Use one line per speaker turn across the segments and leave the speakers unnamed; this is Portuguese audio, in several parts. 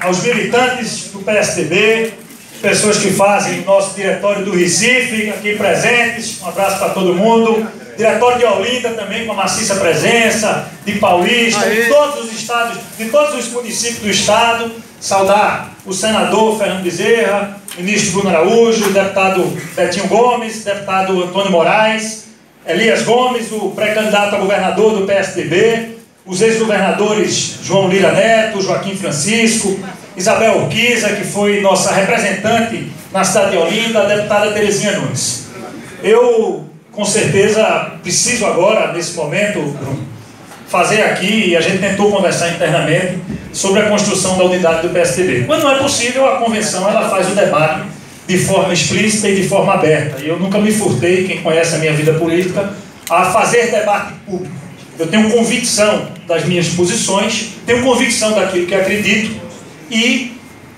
aos militantes do PSDB, pessoas que fazem o nosso diretório do Recife, aqui presentes, um abraço para todo mundo. Diretório de Olinda também, com a maciça presença, de Paulista, de todos os estados, de todos os municípios do estado. Saudar o senador Fernando Bezerra, ministro Bruno Araújo, o deputado Betinho Gomes, deputado Antônio Moraes, Elias Gomes, o pré-candidato a governador do PSDB, os ex-governadores João Lira Neto, Joaquim Francisco, Isabel Urquiza, que foi nossa representante na cidade de Olinda, a deputada Terezinha Nunes. Eu, com certeza, preciso agora, nesse momento, Bruno, fazer aqui, e a gente tentou conversar internamente, sobre a construção da unidade do PSDB. Quando não é possível, a convenção ela faz o debate de forma explícita e de forma aberta. E eu nunca me furtei, quem conhece a minha vida política, a fazer debate público. Eu tenho convicção das minhas posições, tenho convicção daquilo que acredito e,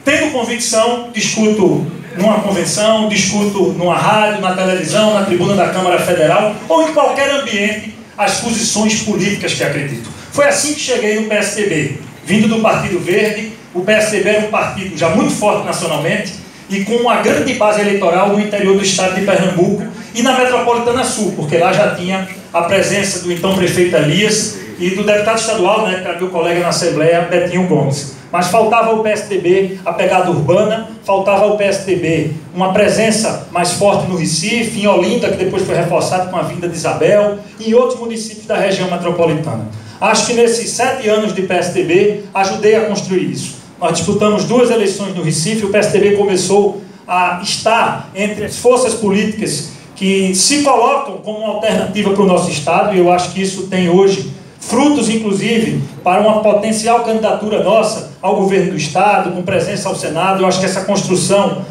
tendo convicção, discuto numa convenção, discuto numa rádio, na televisão, na tribuna da Câmara Federal ou em qualquer ambiente as posições políticas que acredito. Foi assim que cheguei no PSDB. Vindo do Partido Verde, o PSDB era um partido já muito forte nacionalmente e com uma grande base eleitoral no interior do estado de Pernambuco e na Metropolitana Sul, porque lá já tinha a presença do então prefeito Elias e do deputado estadual, né, que era meu colega na Assembleia, Betinho Gomes. Mas faltava ao PSDB a pegada urbana, faltava ao PSDB uma presença mais forte no Recife, em Olinda, que depois foi reforçado com a vinda de Isabel, e em outros municípios da região metropolitana. Acho que nesses 7 anos de PSDB, ajudei a construir isso. Nós disputamos 2 eleições no Recife, o PSDB começou a estar entre as forças políticas que se colocam como uma alternativa para o nosso Estado, e eu acho que isso tem hoje frutos, inclusive, para uma potencial candidatura nossa ao governo do Estado, com presença ao Senado. Eu acho que essa construção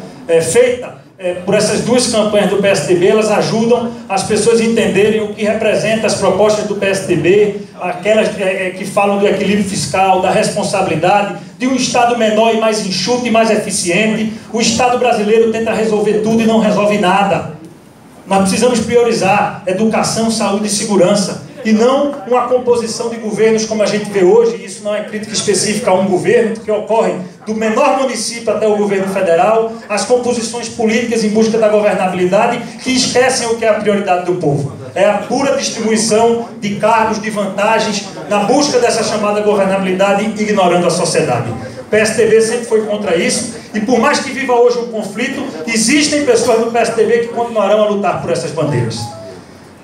feita por essas 2 campanhas do PSDB, elas ajudam as pessoas a entenderem o que representa as propostas do PSDB, aquelas que falam do equilíbrio fiscal, da responsabilidade, de um Estado menor e mais enxuto e mais eficiente. O Estado brasileiro tenta resolver tudo e não resolve nada. Nós precisamos priorizar educação, saúde e segurança, e não uma composição de governos como a gente vê hoje. Isso não é crítica específica a um governo, que ocorre do menor município até o governo federal, as composições políticas em busca da governabilidade, que esquecem o que é a prioridade do povo. É a pura distribuição de cargos, de vantagens, na busca dessa chamada governabilidade, ignorando a sociedade. O PSDB sempre foi contra isso, e por mais que viva hoje um conflito, existem pessoas no PSDB que continuarão a lutar por essas bandeiras.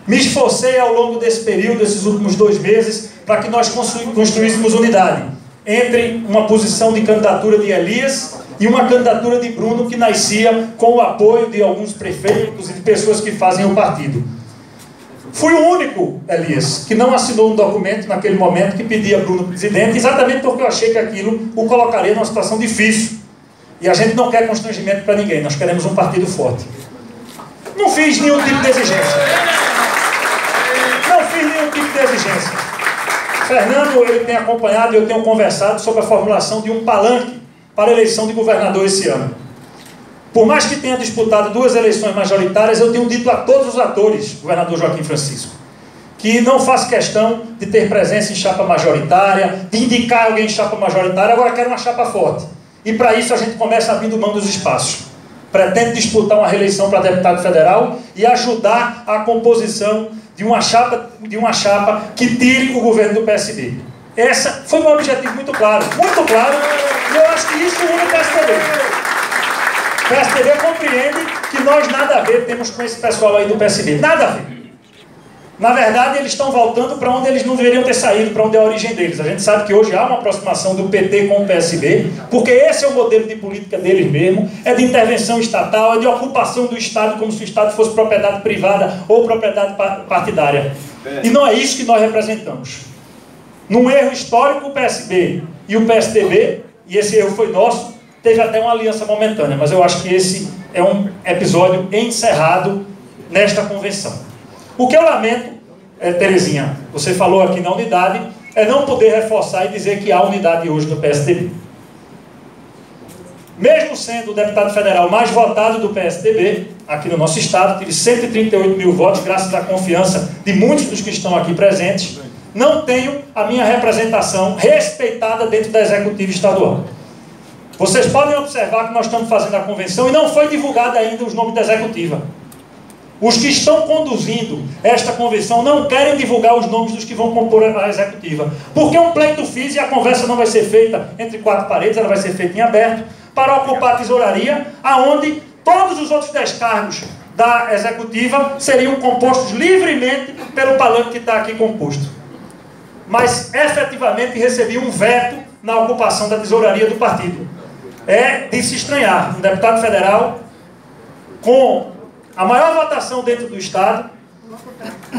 Me esforcei ao longo desse período, esses últimos 2 meses, para que nós construíssemos unidade entre uma posição de candidatura de Elias e uma candidatura de Bruno, que nascia com o apoio de alguns prefeitos e de pessoas que fazem o partido. Fui o único, Elias, que não assinou um documento naquele momento que pedia Bruno presidente, exatamente porque eu achei que aquilo o colocaria numa situação difícil. E a gente não quer constrangimento para ninguém, nós queremos um partido forte. Não fiz nenhum tipo de exigência. Fernando, ele tem acompanhado e eu tenho conversado sobre a formulação de um palanque para a eleição de governador esse ano. Por mais que tenha disputado 2 eleições majoritárias, eu tenho dito a todos os atores, governador Joaquim Francisco, que não faço questão de ter presença em chapa majoritária, de indicar alguém em chapa majoritária, agora quero uma chapa forte. E para isso a gente começa abrindo mão dos espaços. Pretende disputar uma reeleição para deputado federal e ajudar a composição de uma chapa que tire o governo do PSB. Esse foi um objetivo muito claro, e eu acho que isso une o PSDB. O PSDB compreende que nós nada a ver temos com esse pessoal aí do PSB, nada a ver. Na verdade, eles estão voltando para onde eles não deveriam ter saído, para onde é a origem deles. A gente sabe que hoje há uma aproximação do PT com o PSB, porque esse é o modelo de política deles mesmo, é de intervenção estatal, é de ocupação do Estado como se o Estado fosse propriedade privada ou propriedade partidária. E não é isso que nós representamos. Num erro histórico, o PSB e o PSDB, e esse erro foi nosso, teve até uma aliança momentânea, mas eu acho que esse é um episódio encerrado nesta convenção. O que eu lamento, Terezinha, você falou aqui na unidade, é não poder reforçar e dizer que há unidade hoje no PSDB. Mesmo sendo o deputado federal mais votado do PSDB, aqui no nosso estado, tive 138 mil votos, graças à confiança de muitos dos que estão aqui presentes, não tenho a minha representação respeitada dentro da executiva estadual. Vocês podem observar que nós estamos fazendo a convenção e não foi divulgado ainda os nomes da executiva. Os que estão conduzindo esta convenção não querem divulgar os nomes dos que vão compor a executiva. Porque um pleito fiz e a conversa não vai ser feita entre quatro paredes, ela vai ser feita em aberto, para ocupar a tesouraria, aonde todos os outros 10 cargos da executiva seriam compostos livremente pelo palanque que está aqui composto. Mas, efetivamente, recebi um veto na ocupação da tesouraria do partido. É de se estranhar. Um deputado federal, com a maior votação dentro do Estado,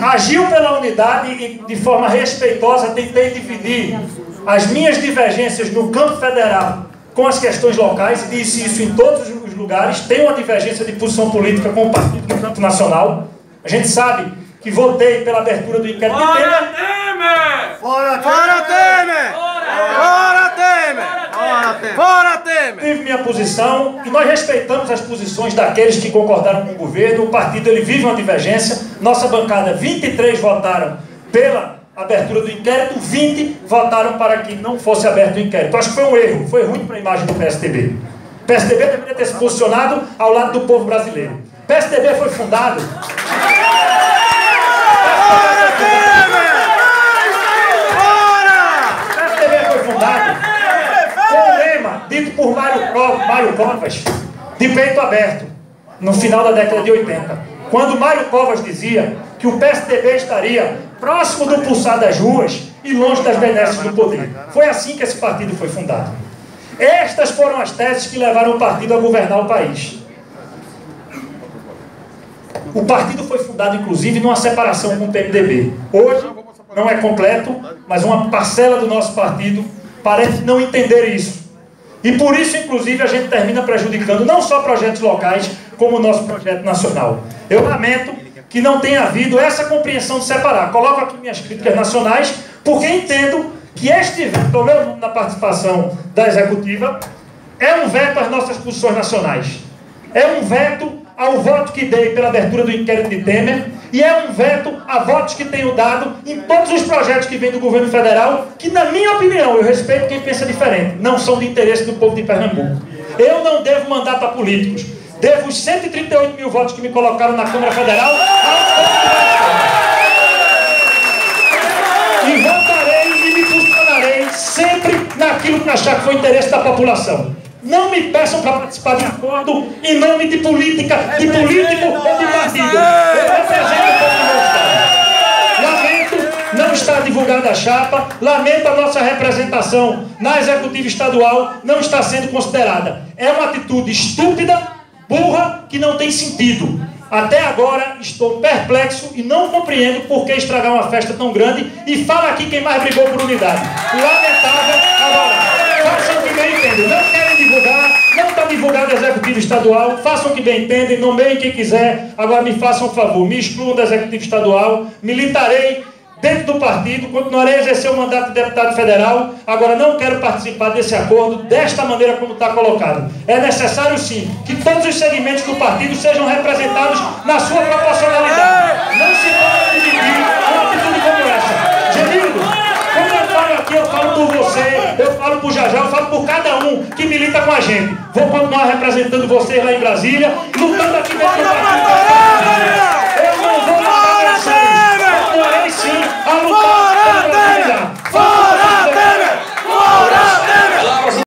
agiu pela unidade e, de forma respeitosa, tentei dividir as minhas divergências no campo federal com as questões locais, e disse isso em todos os lugares. Tem uma divergência de posição política com o partido no campo nacional. A gente sabe que votei pela abertura do inquérito de Temer.
Fora Temer! Fora Temer! Fora Temer!
Tive minha posição e nós respeitamos as posições daqueles que concordaram com o governo. O partido ele vive uma divergência. Nossa bancada, 23 votaram pela abertura do inquérito, 20 votaram para que não fosse aberto o inquérito. Acho que foi um erro, foi ruim para a imagem do PSDB. O PSDB deveria ter se posicionado ao lado do povo brasileiro. O PSDB foi fundado... com o lema dito por Mário Covas, de peito aberto, no final da década de 80. Quando Mário Covas dizia que o PSDB estaria próximo do pulsar das ruas e longe das benesses do poder. Foi assim que esse partido foi fundado. Estas foram as teses que levaram o partido a governar o país. O partido foi fundado, inclusive, numa separação com o PMDB. Hoje, não é completo, mas uma parcela do nosso partido parece não entender isso. E por isso, inclusive, a gente termina prejudicando não só projetos locais, como o nosso projeto nacional. Eu lamento que não tenha havido essa compreensão de separar. Coloco aqui minhas críticas nacionais, porque entendo que este veto, ao meu nome na participação da executiva, é um veto às nossas posições nacionais. É um veto ao voto que dei pela abertura do inquérito de Temer, e é um veto a votos que tenho dado em todos os projetos que vêm do governo federal, que, na minha opinião, eu respeito quem pensa diferente, não são de interesse do povo de Pernambuco. Eu não devo mandato a políticos, devo os 138 mil votos que me colocaram na Câmara Federal ao povo. E votarei e me posicionarei sempre naquilo que achar que foi interesse da população. Não me peçam para participar de acordo em nome de política, de político ou de partido. Eu represento o povo do meu Estado. Lamento não estar divulgada a chapa, lamento a nossa representação na executiva estadual não está sendo considerada. É uma atitude estúpida, burra, que não tem sentido. Até agora estou perplexo e não compreendo por que estragar uma festa tão grande, e fala aqui quem mais brigou por unidade. Lamentável. Agora, façam o que bem entendem. Não querem divulgar, não está divulgado a executiva estadual, façam o que bem entendem, nomeiem quem quiser. Agora me façam um favor, me excluam da executiva estadual, militarei dentro do partido, continuarei a exercer o mandato de deputado federal. Agora não quero participar desse acordo desta maneira como está colocado. É necessário sim que todos os segmentos do partido sejam representados na sua proporcionalidade. Não se pode dividir uma atitude como essa. Genildo, quando eu falo aqui, eu falo por você, eu falo por Jajá, eu falo por cada um que milita com a gente. Vou continuar representando vocês lá em Brasília, lutando aqui dentro do partido.